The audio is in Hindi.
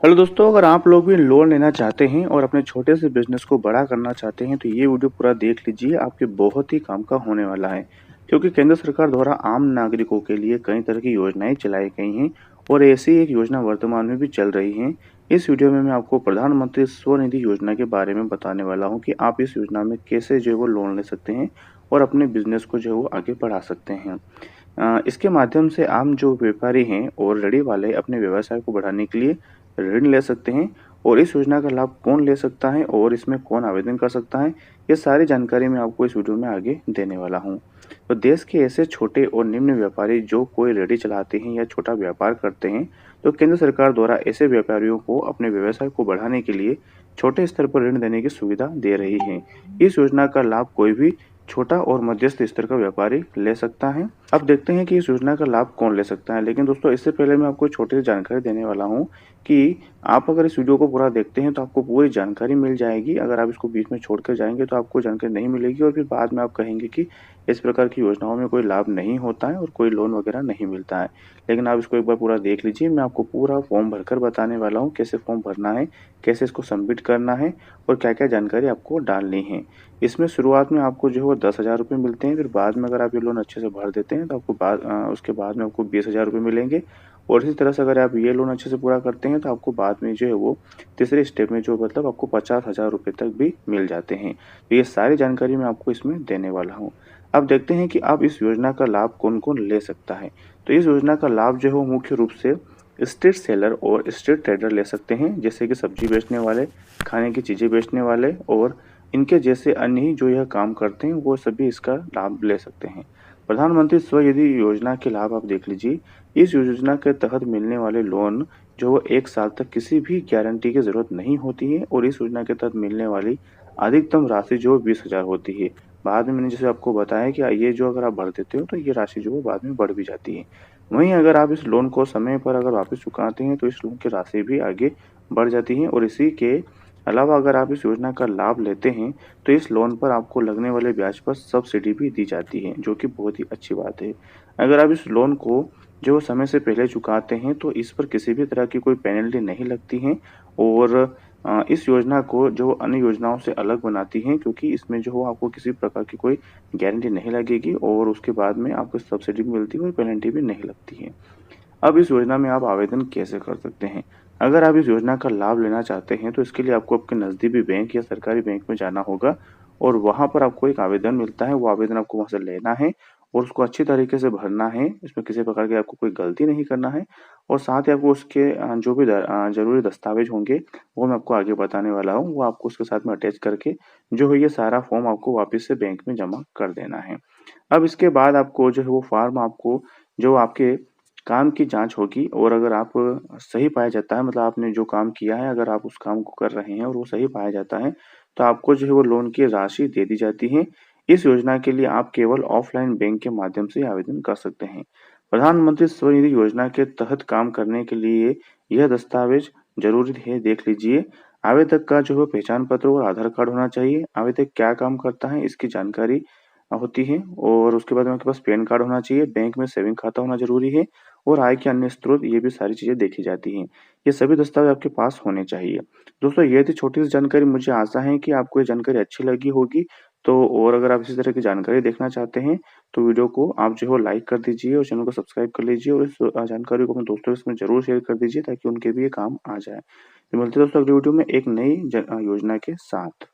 हेलो दोस्तों, अगर आप लोग भी लोन लेना चाहते हैं और अपने छोटे से बिजनेस को बड़ा करना चाहते हैं तो ये वीडियो पूरा देख लीजिए। आपके बहुत ही काम का होने वाला है, क्योंकि केंद्र सरकार द्वारा आम नागरिकों के लिए कई तरह की योजनाएं चलाई गई हैं और ऐसी एक योजना वर्तमान में भी चल रही है। इस वीडियो में मैं आपको प्रधानमंत्री स्वनिधि योजना के बारे में बताने वाला हूँ कि आप इस योजना में कैसे जो है वो लोन ले सकते हैं और अपने बिजनेस को जो है वो आगे बढ़ा सकते हैं। इसके माध्यम से आम जो व्यापारी हैं और रेडी वाले अपने व्यवसाय को बढ़ाने के लिए ऋण ले सकते हैं। और इस योजना का लाभ कौन ले सकता है और इसमें कौन आवेदन कर सकता है, ये सारी जानकारी मैं आपको इस वीडियो में आगे देने वाला हूँ। तो देश के ऐसे छोटे और निम्न व्यापारी जो कोई रेडी चलाते हैं या छोटा व्यापार करते हैं, तो केंद्र सरकार द्वारा ऐसे व्यापारियों को अपने व्यवसाय को बढ़ाने के लिए छोटे स्तर पर ऋण देने की सुविधा दे रही है। इस योजना का लाभ कोई भी छोटा और मध्यस्थ स्तर का व्यापारी ले सकता है। अब देखते हैं कि इस योजना का लाभ कौन ले सकता है, लेकिन दोस्तों इससे पहले मैं आपको छोटी सी जानकारी देने वाला हूँ कि आप अगर इस वीडियो को पूरा देखते हैं तो आपको पूरी जानकारी मिल जाएगी। अगर आप इसको बीच में छोड़कर जाएंगे तो आपको जानकारी नहीं मिलेगी और फिर बाद में आप कहेंगे कि इस प्रकार की योजनाओं में कोई लाभ नहीं होता है और कोई लोन वगैरह नहीं मिलता है। लेकिन आप इसको एक बार पूरा देख लीजिए। मैं आपको पूरा फॉर्म भरकर बताने वाला हूँ, कैसे फॉर्म भरना है, कैसे इसको सबमिट करना है और क्या क्या जानकारी आपको डालनी है। इसमें शुरुआत में आपको जो है वो 10,000 रुपये मिलते हैं। फिर बाद में अगर आप ये लोन अच्छे से भर देते हैं तो आपको उसके बाद में आपको 20,000 रुपये मिलेंगे। और इसी तरह से अगर आप ये लोन अच्छे से पूरा करते हैं तो आपको बाद में जो है वो तीसरे स्टेप में जो मतलब आपको 50,000 रुपये तक भी मिल जाते हैं। तो ये सारी जानकारी मैं आपको इसमें देने वाला हूँ। अब देखते हैं कि अब इस योजना का लाभ कौन कौन ले सकता है। तो इस योजना का लाभ जो है वो मुख्य रूप से स्ट्रीट सेलर और स्ट्रीट ट्रेडर ले सकते हैं, जैसे कि सब्जी बेचने वाले, खाने की चीज़ें बेचने वाले और इनके जैसे अन्य ही जो यह काम करते हैं वो सभी इसका लाभ ले सकते हैं। प्रधानमंत्री स्वनिधि योजना के लाभ आप देख लीजिए। इस योजना के तहत मिलने वाले लोन जो वो 1 साल तक किसी भी गारंटी की ज़रूरत नहीं होती है और इस योजना के तहत मिलने वाली अधिकतम राशि जो 20,000 होती है। बाद में मैंने जैसे आपको बताया कि ये जो अगर आप भर देते हो तो ये राशि जो है बाद में बढ़ भी जाती है। वहीं अगर आप इस लोन को समय पर अगर वापस चुकाते हैं तो इस लोन की राशि भी आगे बढ़ जाती है। और इसी के अलावा अगर आप इस योजना का लाभ लेते हैं तो इस लोन पर आपको लगने वाले ब्याज पर सब्सिडी भी दी जाती है, जो कि बहुत ही अच्छी बात है। अगर आप इस लोन को जो समय से पहले चुकाते हैं तो इस पर किसी भी तरह की कोई पेनल्टी नहीं लगती है। और इस योजना को जो अन्य योजनाओं से अलग बनाती हैं, क्योंकि इसमें जो आपको किसी प्रकार की कोई गारंटी नहीं लगेगी और उसके बाद में आपको सब्सिडी भी मिलती है और पेनल्टी भी नहीं लगती है। अब इस योजना में आप आवेदन कैसे कर सकते हैं? अगर आप इस योजना का लाभ लेना चाहते हैं तो इसके लिए आपको आपके नज़दीकी बैंक या सरकारी बैंक में जाना होगा और वहाँ पर आपको एक आवेदन मिलता है। वो आवेदन आपको वहाँ से लेना है और उसको अच्छी तरीके से भरना है। इसमें किसी प्रकार की आपको कोई गलती नहीं करना है और साथ ही आपको उसके जो भी ज़रूरी दस्तावेज़ होंगे वो मैं आपको आगे बताने वाला हूँ। वो आपको उसके साथ में अटैच करके जो है ये सारा फॉर्म आपको वापस से बैंक में जमा कर देना है। अब इसके बाद आपको जो है वो फॉर्म आपको जो आपके काम की जाँच होगी और अगर आप सही पाया जाता है, मतलब आपने जो काम किया है अगर आप उस काम को कर रहे हैं और वो सही पाया जाता है, तो आपको जो है वो लोन की राशि दे दी जाती है। इस योजना के लिए आप केवल ऑफ़लाइन बैंक के माध्यम से आवेदन कर सकते हैं। प्रधानमंत्री स्वनिधि योजना के तहत काम करने के लिए यह दस्तावेज़ ज़रूरी है, देख लीजिए। आवेदक का जो है पहचान पत्र और आधार कार्ड होना चाहिए। आवेदक क्या काम करता है इसकी जानकारी होती है और उसके बाद में आपके पास पैन कार्ड होना चाहिए, बैंक में सेविंग खाता होना ज़रूरी है और आय के अन्य स्रोत, ये भी सारी चीज़ें देखी जाती हैं। ये सभी दस्तावेज़ आपके पास होने चाहिए। दोस्तों ये थी छोटी-सी जानकारी, मुझे आशा है कि आपको ये जानकारी अच्छी लगी होगी। तो और अगर आप इसी तरह की जानकारी देखना चाहते हैं, तो वीडियो को आप जो है वो लाइक कर दीजिए और चैनल को सब्सक्राइब कर लीजिए और इस जानकारी को अपने दोस्तों के साथ ज़रूर शेयर कर दीजिए ताकि उनके भी ये काम आ जाए। तो मिलते हैं दोस्तों अगली वीडियो में एक नई योजना के साथ।